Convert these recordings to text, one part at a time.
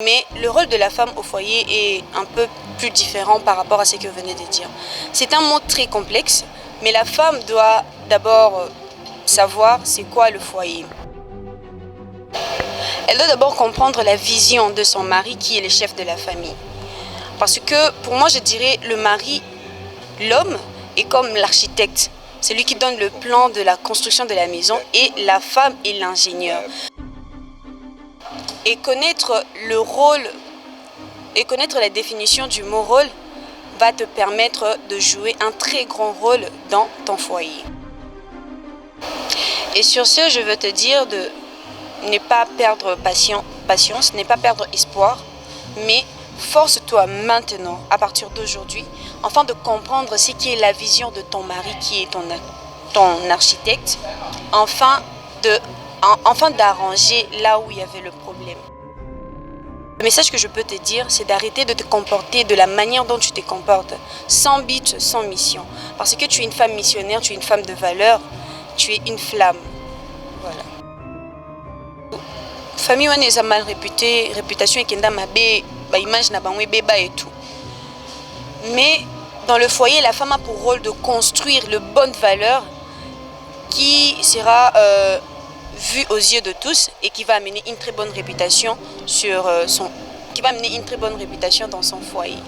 Mais le rôle de la femme au foyer est un peu plus différent par rapport à ce que vous venez de dire. C'est un mot très complexe, mais la femme doit d'abord savoir c'est quoi le foyer. Elle doit d'abord comprendre la vision de son mari qui est le chef de la famille. Parce que pour moi, je dirais le mari, l'homme est comme l'architecte. C'est lui qui donne le plan de la construction de la maison et la femme est l'ingénieur. Et connaître le rôle et connaître la définition du mot rôle va te permettre de jouer un très grand rôle dans ton foyer. Et sur ce, je veux te dire de ne pas perdre patience, ne pas perdre espoir, mais force-toi maintenant, à partir d'aujourd'hui, afin de comprendre ce qui est la vision de ton mari, qui est ton architecte, afin d'arranger là où il y avait le problème. Le message que je peux te dire, c'est d'arrêter de te comporter de la manière dont tu te comportes, sans but, sans mission. Parce que tu es une femme missionnaire, tu es une femme de valeur, tu es une flamme. Voilà. Famille wana eza mal réputée, réputation ekenda mabe, ba image na bango ebeba et tout. Mais dans le foyer, la femme a pour rôle de construire le bonne valeur qui sera vue aux yeux de tous et qui va amener une très bonne réputation dans son foyer.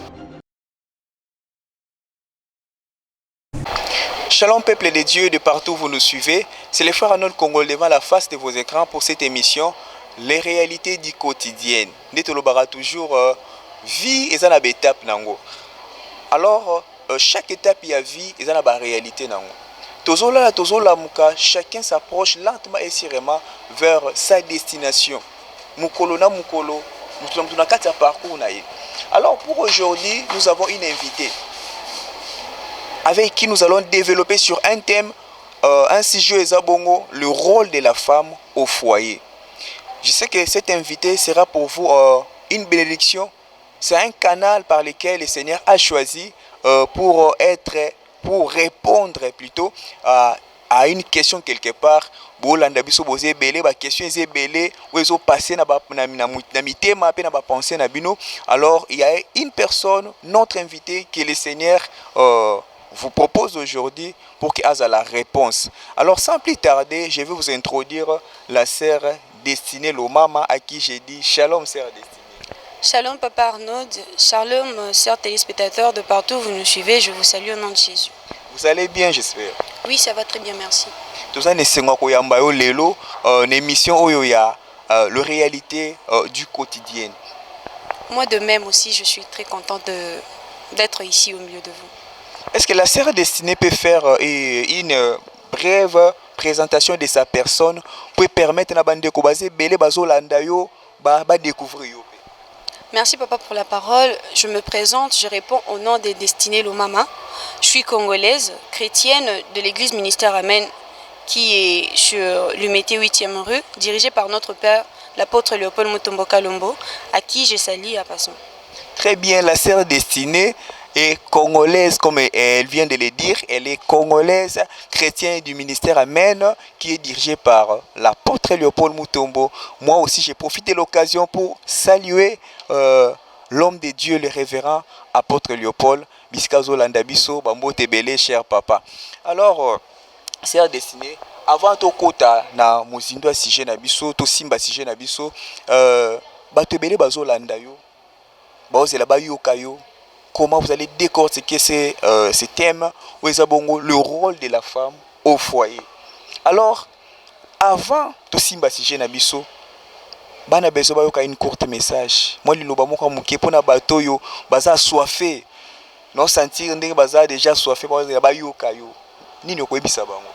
Shalom peuple de Dieu de partout où vous nous suivez, c'est les frères Arnold Congo devant la face de vos écrans pour cette émission Les réalités du quotidien. Netolobara toujours vie et ça étape nango. Alors chaque étape il y a vie et ça la réalité nango. Tozola muka, chacun s'approche lentement et sûrement vers sa destination. Mukolo na mukolo, nous kati parcours naïe. Alors pour aujourd'hui, nous avons une invitée avec qui nous allons développer sur un thème, un sujet Ezabongo, le rôle de la femme au foyer. Je sais que cette invitée sera pour vous une bénédiction. C'est un canal par lequel le Seigneur a choisi pour répondre plutôt à une question quelque part. Alors il y a une personne, notre invité, que le Seigneur vous propose aujourd'hui pour qu'il ait la réponse. Alors sans plus tarder, je vais vous introduire la sœur Destinée Lomama à qui j'ai dit Shalom sœur Destinée. Shalom Papa Arnaud, shalom sœurs téléspectateurs de partout où vous nous suivez, je vous salue au nom de Jésus. Vous allez bien j'espère? Oui, ça va très bien, merci. Tout ça c'est une émission où il y a la réalité du quotidien. Moi de même aussi, je suis très contente d'être ici au milieu de vous. Est-ce que la sœur Destinée peut faire une brève présentation de sa personne pour permettre à bande de belé bazolanda yo ba découvrir yo? Merci Papa pour la parole. Je me présente, je réponds au nom de Destinée Lomama. Je suis congolaise, chrétienne de l'église Ministère Amen qui est sur l'Umété 8e rue, dirigée par notre père, l'apôtre Léopold Mutombo Kalombo, à qui je salue à passant. Très bien, la sœur Destinée est congolaise, comme elle vient de le dire, elle est congolaise, chrétienne du ministère Amen, qui est dirigée par l'apôtre Léopold Mutombo. Moi aussi, j'ai profité de l'occasion pour saluer l'homme de Dieu, le révérend apôtre Léopold, Biskazo Landabiso, Bambo Tebele, cher papa. Alors, sœur Destinée, avant de kota na muzindo sujet na biso, to simba sujet na biso, batebele bazo landa yo, bazela bayoka yo. Comment vous allez décortiquer ce thème où le rôle de la femme au foyer. Alors, avant de simba sujet na biso, bana beso bayoka une courte message. Moi liloba moka muke pona bato yo baza soifé. Non sentir ndenge baza déjà soifé bayoka yo. Nini okoyebisa bango?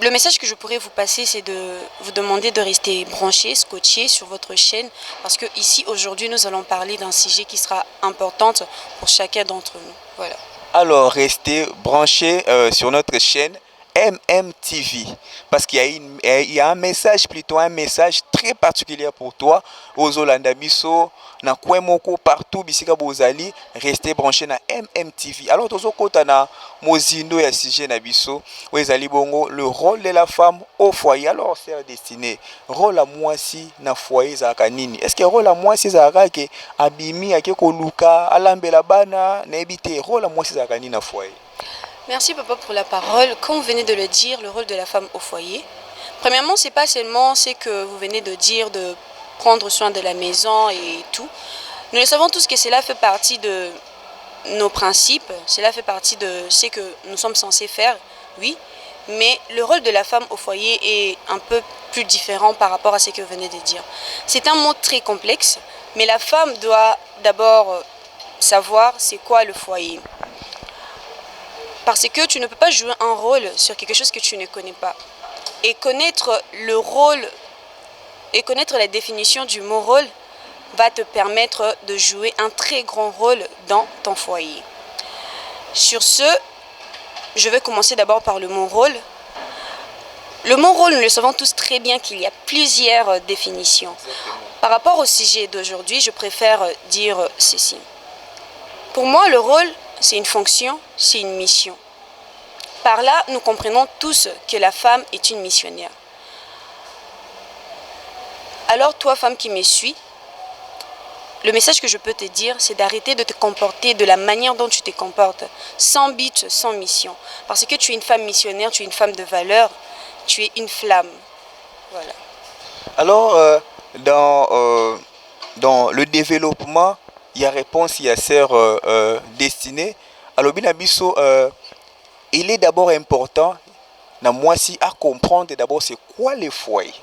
Le message que je pourrais vous passer, c'est de vous demander de rester branché, scotché sur votre chaîne, parce que ici, aujourd'hui, nous allons parler d'un sujet qui sera important pour chacun d'entre nous. Voilà. Alors, restez branchés sur notre chaîne MMTV. Parce qu'il y a un message, plutôt un message très particulier pour toi. Aux Olanda Bisso, na Kwemoko, partout, bisika bozali, restez branchés na MMTV. Alors, tozo kota na mozindo ya sujet na biso, wezali bongo, le rôle de la femme au foyer. Alors, c'est destiné. Rôle à moi si na foyer zaka nini. Est-ce que rôle à moi si zaka ke abimi ake koluka, alambela bana, na ebite, rôle à moi si zaka nini na foyer? Merci papa pour la parole. Comme vous venez de le dire, le rôle de la femme au foyer. Premièrement, c'est pas seulement ce que vous venez de dire, de prendre soin de la maison et tout. Nous le savons tous que cela fait partie de nos principes, cela fait partie de ce que nous sommes censés faire, oui. Mais le rôle de la femme au foyer est un peu plus différent par rapport à ce que vous venez de dire. C'est un mot très complexe, mais la femme doit d'abord savoir c'est quoi le foyer. Parce que tu ne peux pas jouer un rôle sur quelque chose que tu ne connais pas. Et connaître le rôle, et connaître la définition du mot rôle va te permettre de jouer un très grand rôle dans ton foyer. Sur ce, je vais commencer d'abord par le mot rôle. Le mot rôle, nous le savons tous très bien qu'il y a plusieurs définitions. Par rapport au sujet d'aujourd'hui, je préfère dire ceci. Pour moi, le rôle, c'est une fonction, c'est une mission. Par là, nous comprenons tous que la femme est une missionnaire. Alors, toi, femme qui me suis, le message que je peux te dire, c'est d'arrêter de te comporter de la manière dont tu te comportes, sans but, sans mission. Parce que tu es une femme missionnaire, tu es une femme de valeur, tu es une flamme. Voilà. Alors, dans le développement, il y a réponse, il y a sœur destinée. Alors, Binabiso, il est d'abord important, moi aussi, à comprendre d'abord c'est quoi le foyer.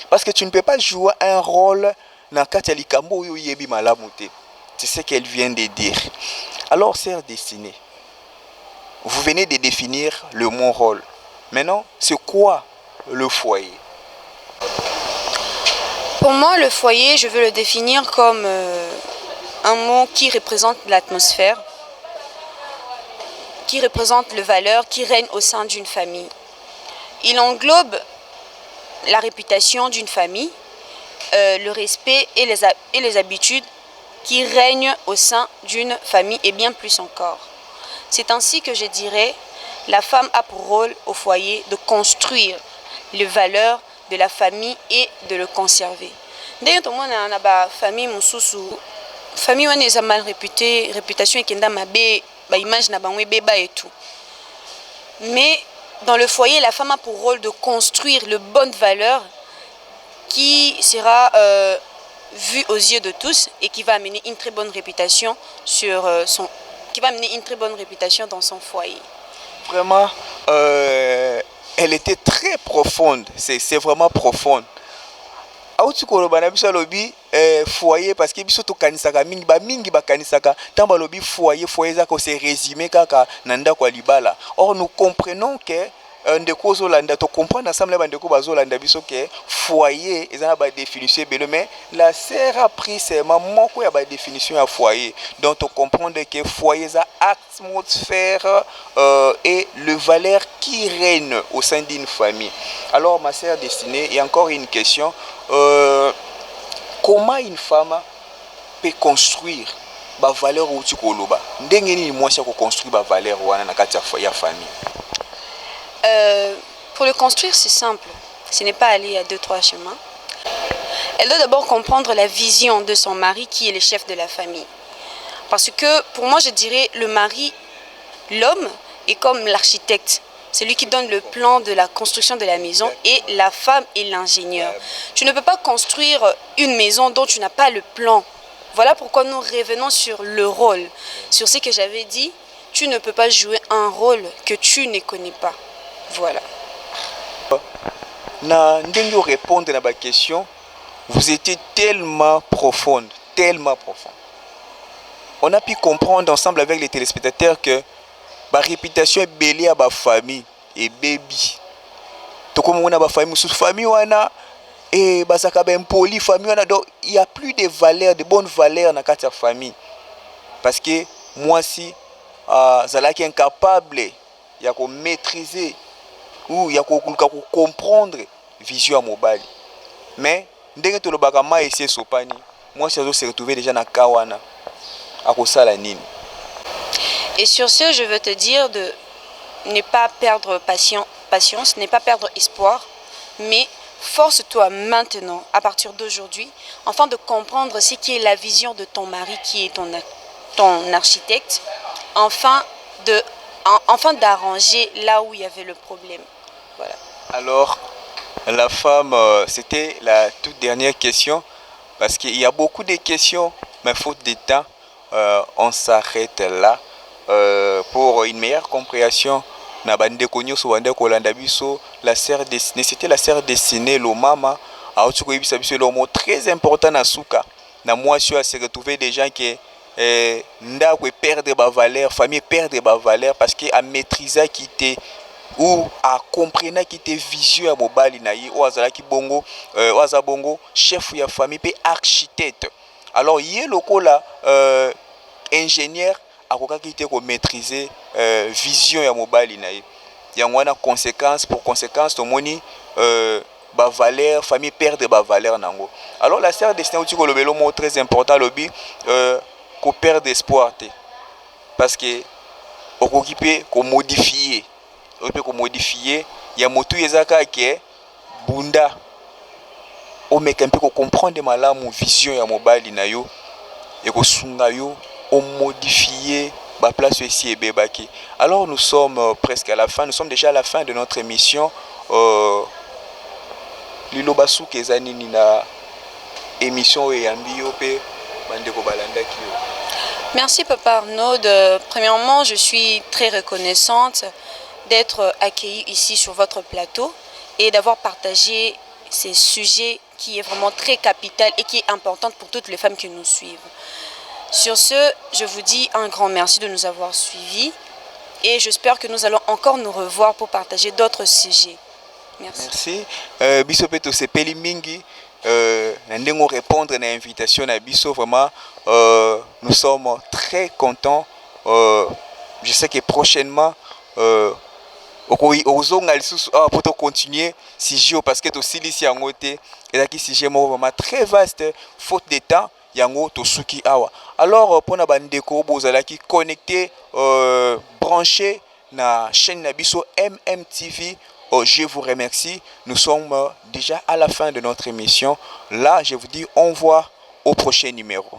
Parce que tu ne peux pas jouer un rôle dans Katialikambo ou Yebi Malamute. C'est ce qu'elle vient de dire. Alors, sœur destinée, vous venez de définir le mot rôle. Maintenant, c'est quoi le foyer? Pour moi, le foyer, je veux le définir comme un mot qui représente l'atmosphère, qui représente les valeurs qui règnent au sein d'une famille. Il englobe la réputation d'une famille, le respect et les habitudes qui règnent au sein d'une famille et bien plus encore. C'est ainsi que je dirais, la femme a pour rôle au foyer de construire les valeurs de la famille et de le conserver. D'ailleurs, tout le monde a une famille, famille est mal réputée, réputation est ma image n'a pas et tout. Mais dans le foyer, la femme a pour rôle de construire les bonnes valeurs qui sera vue aux yeux de tous et qui va amener une très bonne réputation dans son foyer. Vraiment, elle était très profonde. C'est vraiment profonde. Auti koloba na biso lobi foyer parce que biso to kanisaka mingi ba kanisaka tamba lobi foyer za ko se résumer kaka na ndako libala. Or nous comprenons que ndeko zolanda to comprendre ensemble ba ndeko bazolanda biso que foyer ezana ba définition belo mais la sœur a pris seulement moko ya ba définition ya foyer. Donc to comprendre que foyer za atmosphère et le valeur qui règne au sein d'une famille. Alors ma sœur destinée, il y a encore une question. Comment une femme peut construire ba valeur ou tu koloba ndenge ni mwasi ko construire ba valeur wana na kati ya famille? Pour le construire, c'est simple. Ce n'est pas aller à 2-3 chemins. Elle doit d'abord comprendre la vision de son mari qui est le chef de la famille. Parce que pour moi, je dirais le mari, l'homme est comme l'architecte. C'est lui qui donne le plan de la construction de la maison et la femme est l'ingénieur. Tu ne peux pas construire une maison dont tu n'as pas le plan. Voilà pourquoi nous revenons sur le rôle. Sur ce que j'avais dit, tu ne peux pas jouer un rôle que tu ne connais pas. Voilà. Na ndengo répondre à ma question, vous étiez tellement profonde, tellement profonde. On a pu comprendre ensemble avec les téléspectateurs que ma réputation est belée à ma famille et baby. Tout comme on a ma famille, sous famille on a et basaka ben poli famille on a donc il y a plus de valeurs, de bonnes valeurs dans la famille. Parce que moi si zalaki incapable il y a qu'on maîtriser ou ya kokuluka ko comprendre vision ya mobali. Mais ndenge tolobaka ma esi sopani, moi ça se retrouver déjà na kawana akosala nini. Et sur ce, je veux te dire de ne pas perdre patience, ne pas perdre espoir, mais force-toi maintenant, à partir d'aujourd'hui, afin de comprendre ce qui est la vision de ton mari, qui est ton architecte, afin d'arranger là où il y avait le problème. Voilà. Alors, la femme, c'était la toute dernière question, parce qu'il y a beaucoup de questions, mais faute de temps, on s'arrête là. Pour une meilleure compréhension, la sœur destinée, c'était la sœur destinée, le mama, le mot très important na souka. Na moi, je suis retrouvé des gens qui perdre ba valeur, famille perdre ba valeur parce que à maîtriser qui était ou à comprendre qui était vision à mobali na ye ou azalaki bongo bongo chef ya famille pe architecte. Alors yé lokola ingénieur akokaki te ko maîtriser vision ya mobali na ye. Yango na conséquence pour conséquence tomoni ba valeur famille perdre ba valeur nango. Alors la sœur destinée uti ko lobelo mot très important lobi ko perdre espoir te parce que okokipe ko modifier ya motu ezaka ke bunda o meka mpe ko comprendre malamu vision ya mobali na yo et ko sunga yo o modifier ba place ici et bebaki. Alors nous sommes presque à la fin, nous sommes déjà à la fin de notre émission. Liloba suki ezani na émission et ambio pe bandeko balandaki yo. Merci Papa Arnaud. Premièrement, je suis très reconnaissante d'être accueillie ici sur votre plateau et d'avoir partagé ces sujets qui est vraiment très capital et qui est important pour toutes les femmes qui nous suivent. Sur ce, je vous dis un grand merci de nous avoir suivis et j'espère que nous allons encore nous revoir pour partager d'autres sujets. Merci. Merci. Bisopeto sepeli mingi. Nous répondre à l'invitation à Bisso, vraiment, nous sommes très contents. Je sais que prochainement, pour continuer si parce que aussi ici en côté et qui si vraiment très vaste faute de temps yango to suki awa. Alors pour na bandeko bozala qui connecté branché na chaîne na Bisso MMTV. Je vous remercie. Nous sommes déjà à la fin de notre émission. Là, je vous dis au revoir au prochain numéro.